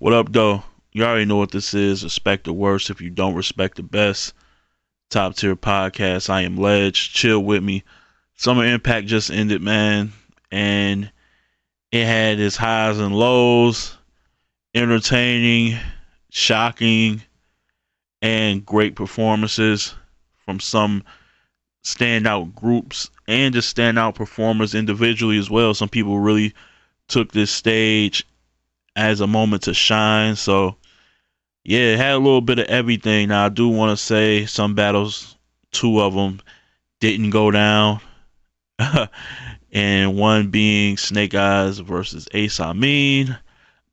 What up, though? You already know what this is. Respect the worst if you don't respect the best. Top tier podcast. I am Ledge. Chill with me. Summer Impact just ended, man. And it had its highs and lows. Entertaining, shocking, and great performances from some standout groups and just standout performers individually as well. Some people really took this stage as a moment to shine. So yeah, it had a little bit of everything. Now I do want to say some battles, two of them didn't go down, and one being Snake Eyes versus Ace Amin.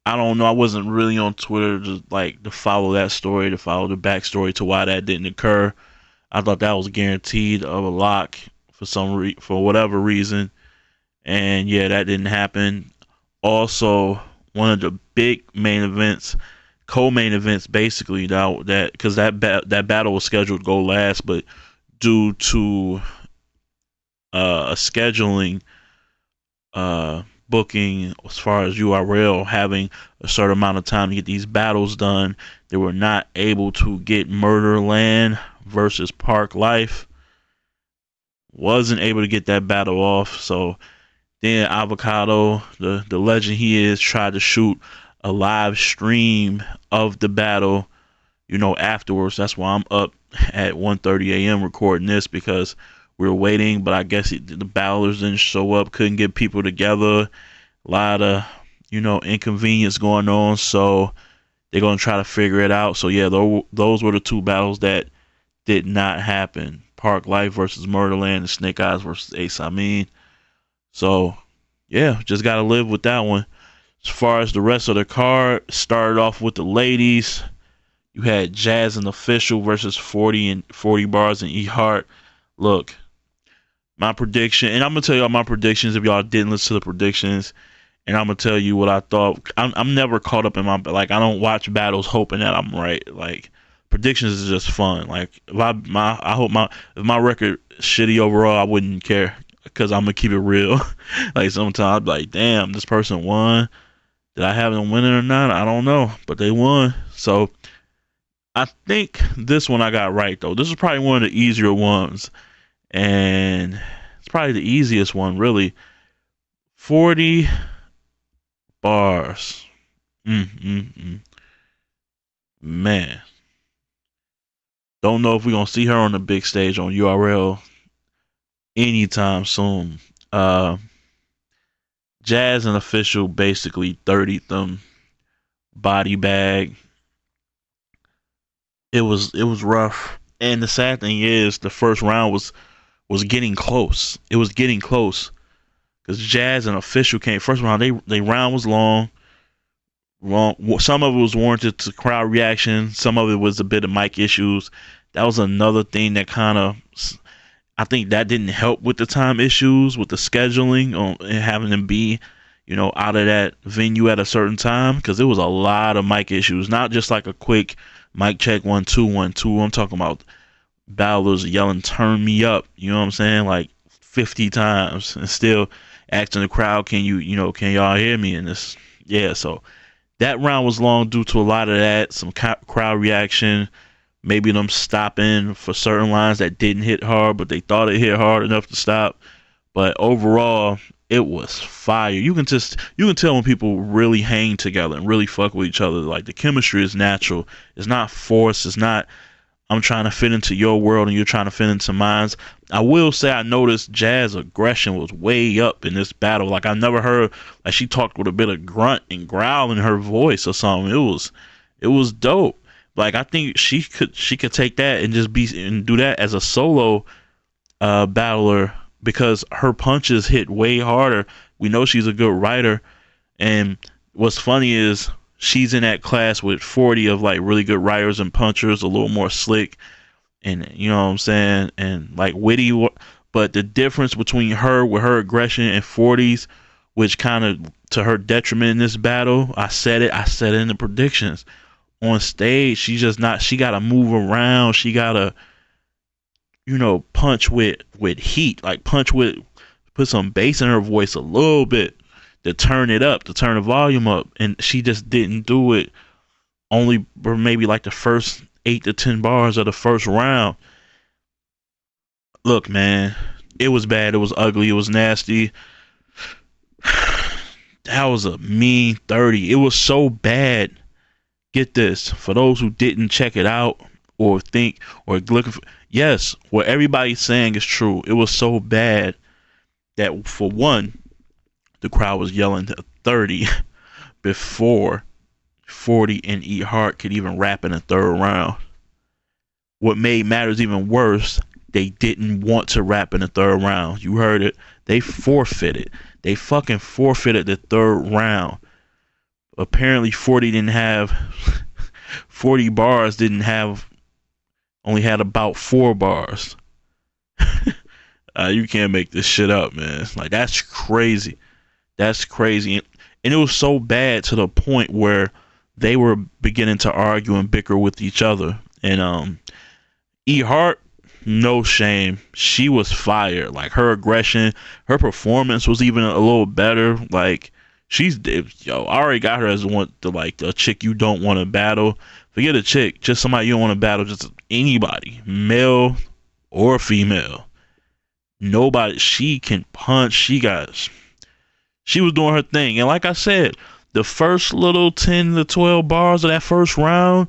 I don't know. I wasn't really on Twitter to follow that story, to follow the backstory to why that didn't occur. I thought that was guaranteed of a lock for whatever reason, and yeah, that didn't happen. Also, one of the big main events, co-main events, basically that because that battle was scheduled to go last, but due to a scheduling booking as far as URL having a certain amount of time to get these battles done, they were not able to get Murderland versus Park Life. Wasn't able to get that battle off, so then Avocado, the legend he is, tried to shoot a live stream of the battle, afterwards. That's why I'm up at 1:30 a.m. recording this, because we were waiting, but I guess the battlers didn't show up, couldn't get people together. A lot of, inconvenience going on, so they're going to try to figure it out. So yeah, those were the two battles that did not happen. Park Life versus Murderland and Snake Eyes versus Ace Amin. So, yeah, just got to live with that one. As far as the rest of the card, started off with the ladies. You had Jazz and Official versus 40 bars and E Hart. Look, my prediction, and I'm going to tell y'all my predictions if y'all didn't listen to the predictions, and I'm going to tell you what I thought. I'm never caught up in I don't watch battles hoping that I'm right. Predictions is just fun. If my record shitty overall, I wouldn't care, because I'm gonna keep it real. Sometimes I'd be like, damn, this person won. Did I have them winning or not? I don't know, but they won. So I think this one I got right, though. This is probably one of the easier ones, and it's probably the easiest one, really. 40 bars. Man. Don't know if we're gonna see her on the big stage on URL anytime soon. Jazz and Official basically 30'd them. Body bag. It was rough. And the sad thing is, the first round was getting close. It was getting close, because Jazz and Official came first round. They round was long. Some of it was warranted to crowd reaction. Some of it was a bit of mic issues. That was another thing that I think that didn't help with the time issues, with the scheduling and having them be, out of that venue at a certain time, because there was a lot of mic issues. Not just like a quick mic check 1 2 1 2. I'm talking about battlers yelling "Turn me up," you know what I'm saying, like 50 times, and still asking the crowd, can y'all hear me? And this, yeah, so that round was long due to a lot of that, some crowd reaction, maybe them stopping for certain lines that didn't hit hard, but they thought it hit hard enough to stop. But overall, it was fire. You can tell when people really hang together and really fuck with each other. Like, the chemistry is natural. It's not forced. It's not, I'm trying to fit into your world and you're trying to fit into mine. I will say I noticed Jazz aggression was way up in this battle. Like, I never heard, she talked with a bit of grunt and growl in her voice or something. It was dope. I think she could take that and just do that as a solo battler, because her punches hit way harder. We know she's a good writer, and what's funny is she's in that class with 40 of really good writers and punchers, a little more slick, and you know what I'm saying, and witty. But the difference between her with her aggression and 40's, which kind of to her detriment in this battle, I said it in the predictions. On stage, she's just not. She gotta move around. She gotta, punch with heat. Put some bass in her voice a little bit. to turn it up, to turn the volume up, and she just didn't do it. Only for maybe like the first 8 to 10 bars of the first round. Look, man, it was bad. It was ugly. It was nasty. That was a mean 30. It was so bad. Get this, for those who didn't check it out or think or looking for, yes, what everybody's saying is true. It was so bad that, for one, the crowd was yelling to 30 before 40 and E Hart could even rap in the third round. What made matters even worse, they didn't want to rap in the third round. You heard it. They forfeited. They fucking forfeited the third round. Apparently 40 didn't have 40 bars, only had about 4 bars. You can't make this shit up, man. Like, that's crazy. That's crazy. And it was so bad to the point where they were beginning to argue and bicker with each other. And E Hart, no shame. She was fired. Like, her aggression, her performance was even a little better. Like, I already got her as a chick you don't want to battle. Forget a chick, just somebody you don't want to battle, just anybody, male or female. Nobody. She can punch. She was doing her thing. And like I said, the first little 10 to 12 bars of that first round,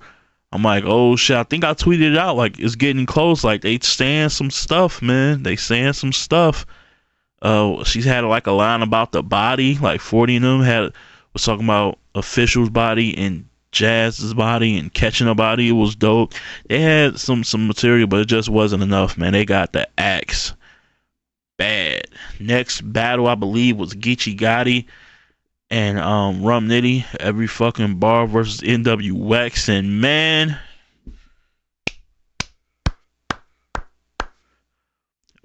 I'm like, oh shit, I think I tweeted it out, like, it's getting close. Like, they saying some stuff, man. They saying some stuff. She's had like a line about the body, like 40 of them was talking about Official's body and Jazz's body and catching a body. It was dope. They had some material, but it just wasn't enough, man. They got the axe bad. Next battle, I believe, was Geechee Gotti and Rum Nitty, every fucking bar versus NWX, and man,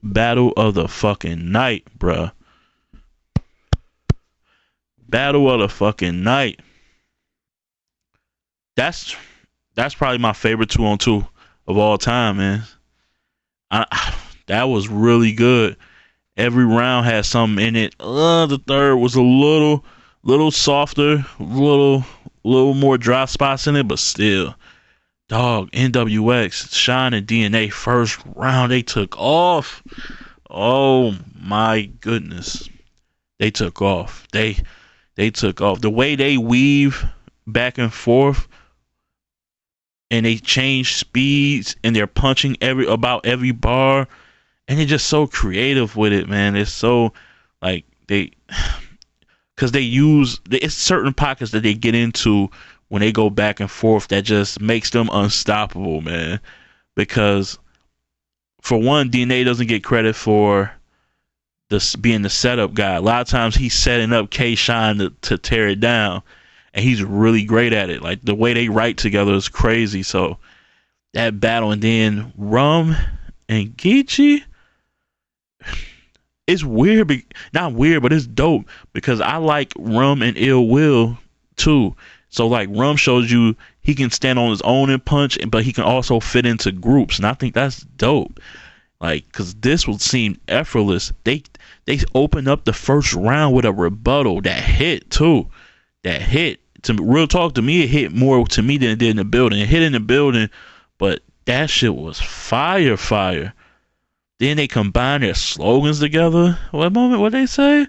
battle of the fucking night, bruh. Battle of the fucking night. That's probably my favorite 2-on-2 of all time, man. That was really good. Every round had something in it. The third was a little softer, little more dry spots in it, but still, dog, NWX, Shine and DNA, first round, they took off. Oh my goodness, they took off. They took off. The way they weave back and forth, and they change speeds, and they're punching about every bar, and they're just so creative with it, man. It's so like because it's certain pockets that they get into when they go back and forth that just makes them unstoppable, man. Because for one, DNA doesn't get credit for being the setup guy. A lot of times he's setting up K-Shine to tear it down, and he's really great at it. Like, the way they write together is crazy. So that battle, and then Rum and Geechee, it's weird, not weird, but it's dope because I like Rum and Ill Will too. So like, Rum shows you he can stand on his own and punch, but he can also fit into groups, and I think that's dope. Like, cause this would seem effortless. They opened up the first round with a rebuttal that hit too. That hit, to real talk, to me, it hit more to me than it did in the building. It hit in the building, but that shit was fire. Then they combine their slogans together. What they say?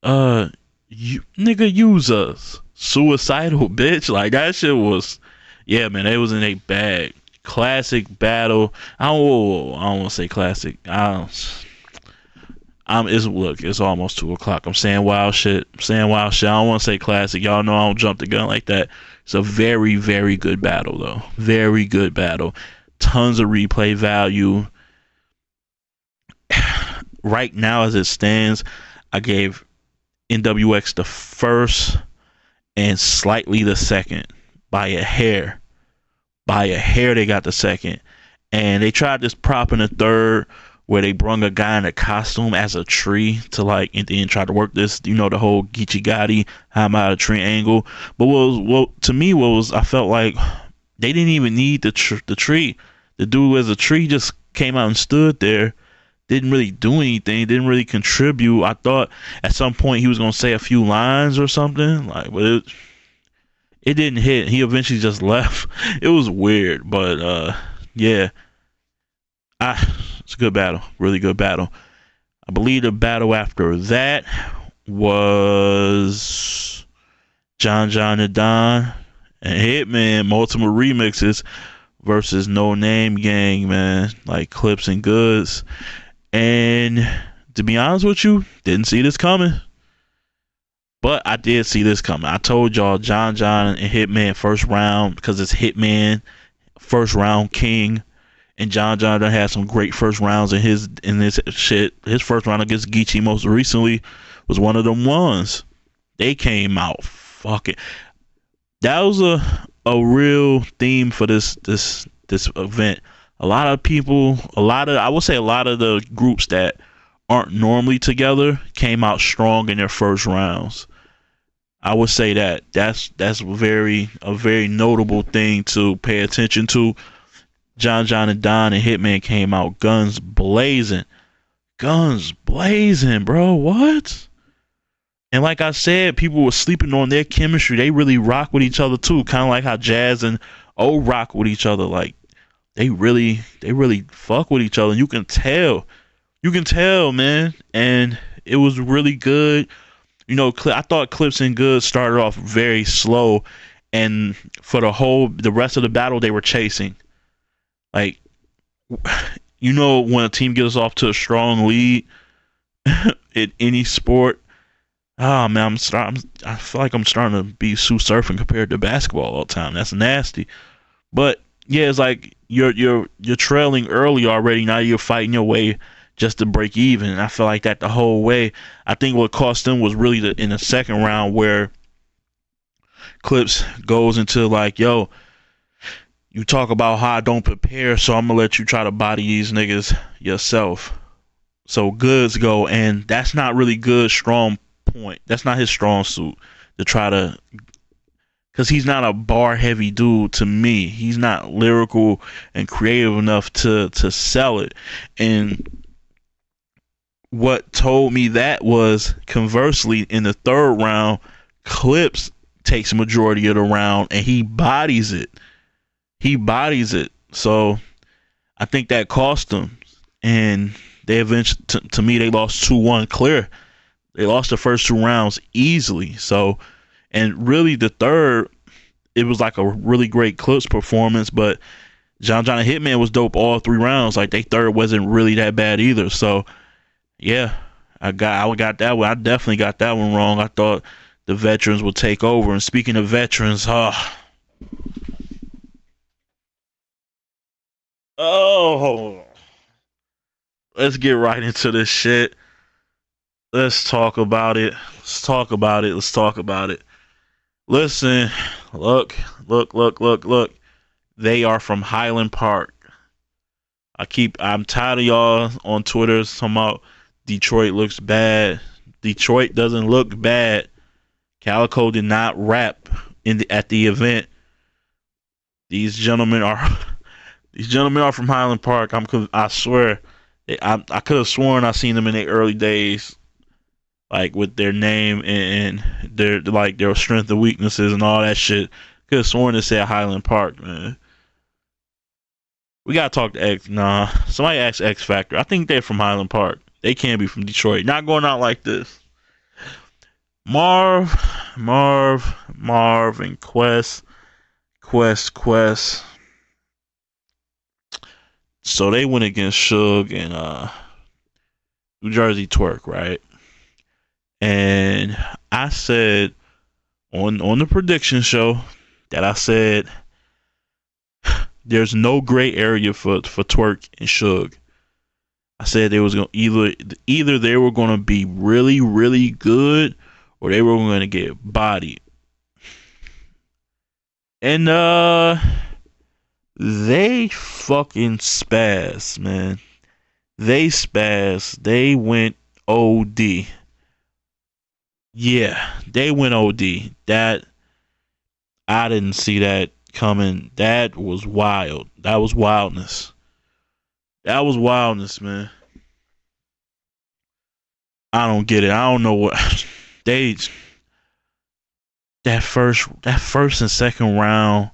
You nigga, use us. Suicidal bitch. Like, that shit was, yeah, man, they was in a bag. Classic battle. I don't want to say classic. It's almost 2:00. I'm saying wild shit. I don't want to say classic. Y'all know I don't jump the gun like that. It's a very, very good battle, though. Very good battle. Tons of replay value. Right now, as it stands, I gave NWX the first and slightly the second by a hair. They got the second. And they tried this prop in the third where they brung a guy in a costume as a tree to, like, and then try to work this, the whole Geechee Gotti, how I'm out of tree angle. But I felt like they didn't even need the tree. The dude as a tree just came out and stood there. didn't really do anything, didn't really contribute. I thought at some point he was gonna say a few lines or something, like, but it didn't hit. He eventually just left. It was weird, but yeah, it's a good battle, really good battle. I believe the battle after that was John and Don and Hitman multiple remixes versus No Name Gang, man, like Clips and Goods. And to be honest with you, didn't see this coming. But I did see this coming. I told y'all John and Hitman first round, because it's Hitman first round king. And John done had some great first rounds in this shit. His first round against Geechee most recently was one of them ones. They came out fucking. That was a real theme for this event. A lot of people, I would say a lot of the groups that aren't normally together came out strong in their first rounds. I would say that's a very notable thing to pay attention to. John and Don and Hitman came out guns blazing, bro. What? And like I said, people were sleeping on their chemistry. They really rock with each other too, kind of like how Jazz and O rock with each other. Like they really fuck with each other. You can tell, man. And it was really good. You know, I thought Clips and Goods started off very slow, and for the rest of the battle, they were chasing. Like, you know, when a team gets off to a strong lead in any sport, oh man, I feel like I'm starting to be Sue Surfing compared to basketball all the time. That's nasty. But yeah, it's like you're trailing early already. Now you're fighting your way just to break even. And I feel like that the whole way. I think what cost them was really in the second round, where Clips goes into like, yo, you talk about how I don't prepare, so I'm gonna let you try to body these niggas yourself. So Goods go, and that's not really Goods' strong point. That's not his strong suit, to try to, because he's not a bar heavy dude to me. He's not lyrical and creative enough to sell it. And what told me that was, conversely, in the third round, Clips takes a majority of the round and he bodies it. So I think that cost them. And they eventually, to me, they lost 2-1 clear. They lost the first 2 rounds easily. So, and really the third, it was like a really great Clips performance, but John and Hitman was dope all 3 rounds. Like, they third wasn't really that bad either. So yeah, I got that one. I definitely got that one wrong. I thought the veterans would take over. And speaking of veterans, let's get right into this shit. Let's talk about it. Listen, look. They are from Highland Park. I'm tired of y'all on Twitter talking about Detroit looks bad. Detroit doesn't look bad. Calico did not rap at the event. These gentlemen are from Highland Park. I swear, I could have sworn I seen them in their early days, like with their name and their strengths and weaknesses and all that shit. Could have sworn they said Highland Park, man. We gotta talk to X. Nah, somebody ask X Factor. I think they're from Highland Park. They can't be from Detroit. Not going out like this. Marv, and Quest. So they went against Suge and New Jersey Twerk, right? And I said on the prediction show that I said there's no gray area for Twerk and Suge. I said they was gonna either they were gonna be really, really good, or they were gonna get bodied. And they fucking spaz, man. They spaz. They went OD. Yeah, they went OD. That, I didn't see that coming. That was wild. That was wildness, man. I don't get it. I don't know what they that first and second round,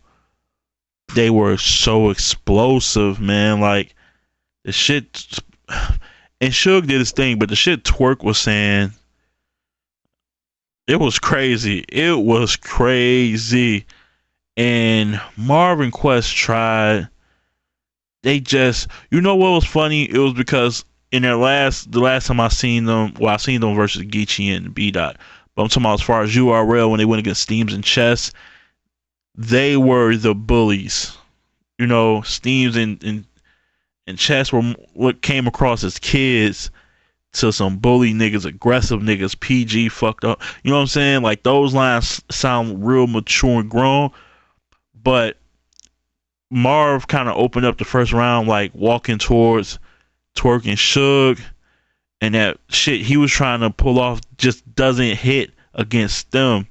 they were so explosive, man. Like the shit, and Suge did his thing, but the shit Twerk was saying, it was crazy. It was crazy. And Marvin Quest tried. They just, you know what was funny? It was because in the last time I seen them, well, I seen them versus Geechee and B Dot. But I'm talking about as far as URL when they went against Steams and Chess, they were the bullies. You know, Steams and Chess were what came across as kids to some bully niggas, aggressive niggas, PG fucked up. You know what I'm saying? Like those lines sound real mature and grown, but Marv kind of opened up the first round like walking towards Twerk and Suge, and that shit he was trying to pull off just doesn't hit against them.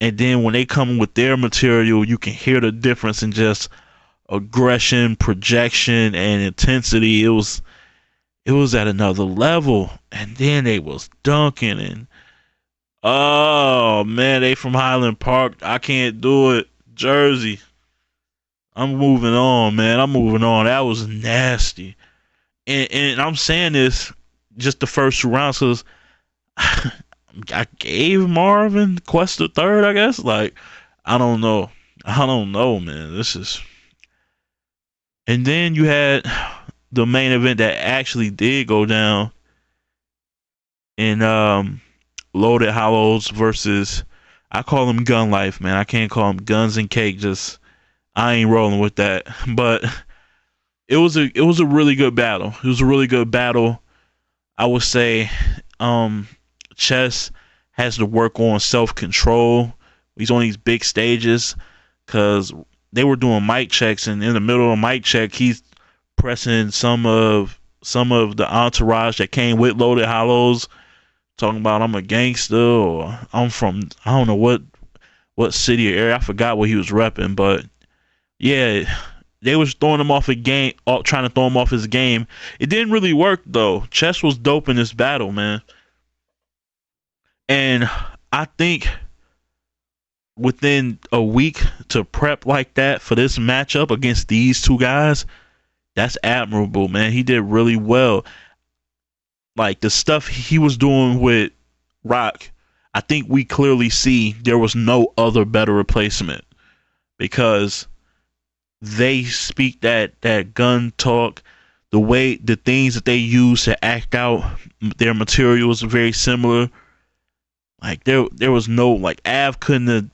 And then when they come with their material, you can hear the difference in just aggression, projection, and intensity. It was at another level. And then they was dunking, and oh man, they from Highland Park. I can't do it. Jersey. I'm moving on, man. I'm moving on. That was nasty. And I'm saying this just the first two rounds because I gave Marvin Quest the third, I guess. Like, I don't know. I don't know, man. This is. And then you had the main event that actually did go down in Loaded Hollows versus, I call him Gun Life, man. I can't call him GunzNCake. Just I ain't rolling with that. But it was a really good battle. It was a really good battle. I would say Chess has to work on self control. He's on these big stages because they were doing mic checks, and in the middle of a mic check, he's pressing some of the entourage that came with Loaded Hollows, talking about I'm a gangster or I'm from I don't know what city or area. I forgot what he was repping, but yeah, they was throwing him off a game, trying to throw him off his game. It didn't really work though. Chess was dope in this battle, man. And I think within a week to prep like that for this matchup against these two guys, that's admirable, man. He did really well. Like the stuff he was doing with Rock, I think we clearly see there was no other better replacement because they speak that gun talk, the things that they use to act out their material is very similar. Like there was no like Av couldn't have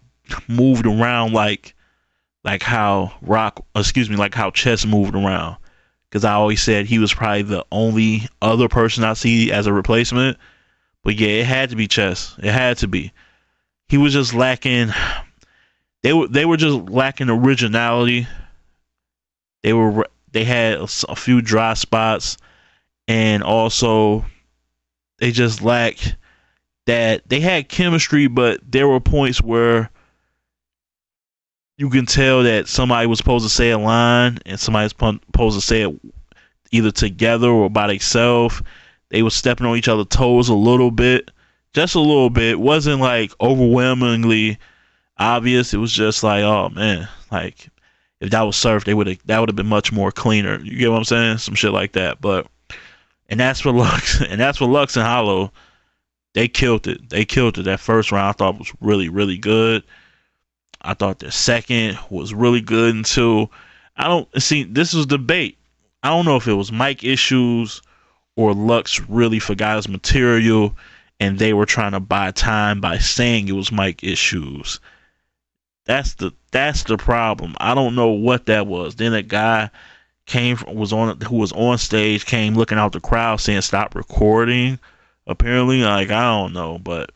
moved around like how like how Chess moved around. Because I always said he was probably the only other person I see as a replacement. But yeah, it had to be Chess. It had to be. He was just lacking. They were just lacking originality. They had a few dry spots, and also they just lacked that. They had chemistry, but there were points where you can tell that somebody was supposed to say a line and somebody was supposed to say it either together or by themselves. They were stepping on each other's toes a little bit, just a little bit. It wasn't like overwhelmingly obvious. It was just like, oh man, like if that was surf, that would have been much more cleaner. You get what I'm saying? Some shit like that. But and that's for Lux, and that's for Lux and Hollow. They killed it. They killed it. That first round I thought was really, really good. I thought the second was really good until I don't see this was debate. I don't know if it was mic issues or Lux really forgot his material and they were trying to buy time by saying it was mic issues. That's the problem. I don't know what that was. Then a guy who was on stage came looking out the crowd saying stop recording. Apparently, like I don't know, but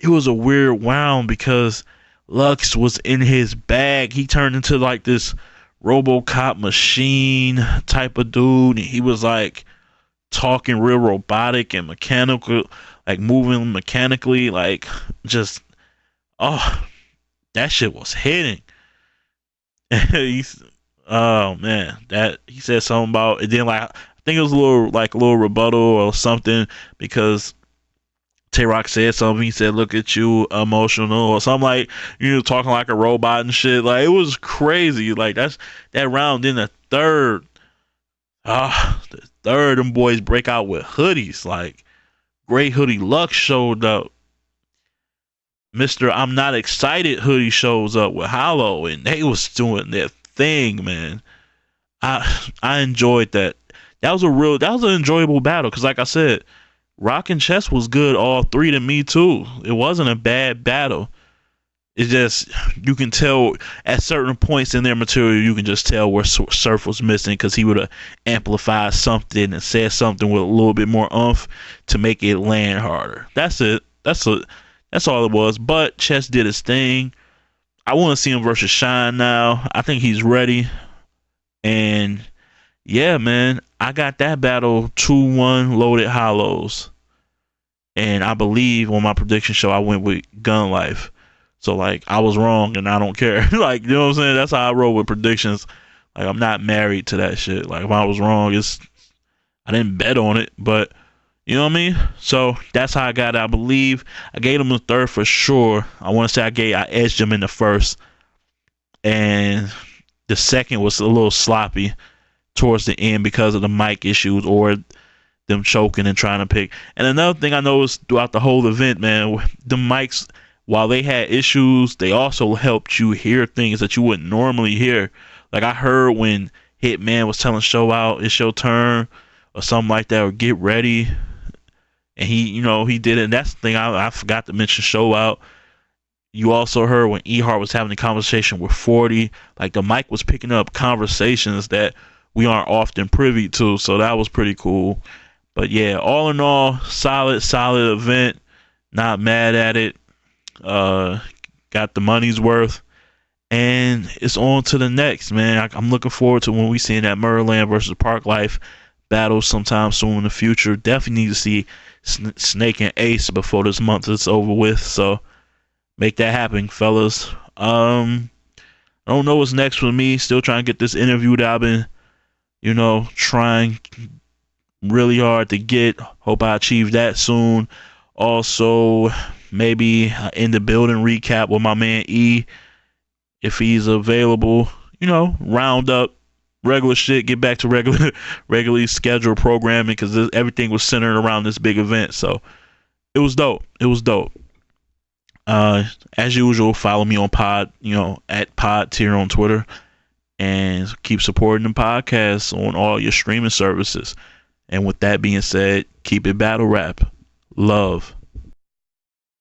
it was a weird round because Lux was in his bag. He turned into like this RoboCop machine type of dude. And he was like talking real robotic and mechanical, like moving mechanically, like just oh, that shit was hitting. Oh man, that he said something about it. Then like I think it was a little rebuttal or something because Tay-Rock said something. He said, "Look at you, emotional," or something like, talking like a robot and shit. Like, it was crazy. Like, that round. Then the third, them boys break out with hoodies. Like, Great Hoodie Luck showed up. Mr. I'm Not Excited hoodie shows up with Hollow, and they was doing their thing, man. I enjoyed that. That was an enjoyable battle, because like I said, Rock and Chess was good all three to me too. It wasn't a bad battle. It's just, you can tell at certain points in their material, you can just tell where Surf was missing, because he would have amplified something and said something with a little bit more oomph to make it land harder. That's it. That's all it was. But Chess did his thing. I want to see him versus Shine now. I think he's ready. And yeah, man, I got that battle 2-1 Loaded Hollows. And I believe on my prediction show I went with Gun Life. So like, I was wrong and I don't care. Like, you know what I'm saying? That's how I roll with predictions. Like, I'm not married to that shit. Like, if I was wrong, I didn't bet on it, but you know what I mean? So that's how I got it. I believe I gave him the third for sure. I want to say I edged him in the first, and the second was a little sloppy towards the end because of the mic issues or them choking and trying to pick. And another thing I noticed throughout the whole event, man, the mics, while they had issues, they also helped you hear things that you wouldn't normally hear. Like, I heard when Hitman was telling Show Out, it's your turn, or something like that, or get ready. And he did it. And that's the thing I forgot to mention, Show Out. You also heard when Ehart was having a conversation with 40, like the mic was picking up conversations that we aren't often privy to. So that was pretty cool. But yeah, all in all, solid event. Not mad at it. Got the money's worth. And it's on to the next, man. I'm looking forward to when we see that Murderland versus Park Life battle sometime soon in the future. Definitely need to see Snake and Ace before this month is over with. So make that happen, fellas. I don't know what's next for me. Still trying to get this interview that I've been, trying really hard to get. Hope I achieve that soon. Also, maybe in the building recap with my man E, if he's available. Round up regular shit, get back to regularly scheduled programming, because everything was centered around this big event. So it was dope. As usual, follow me on at Pod Tier on Twitter, and keep supporting the podcast on all your streaming services. And with that being said, keep it battle rap. Love.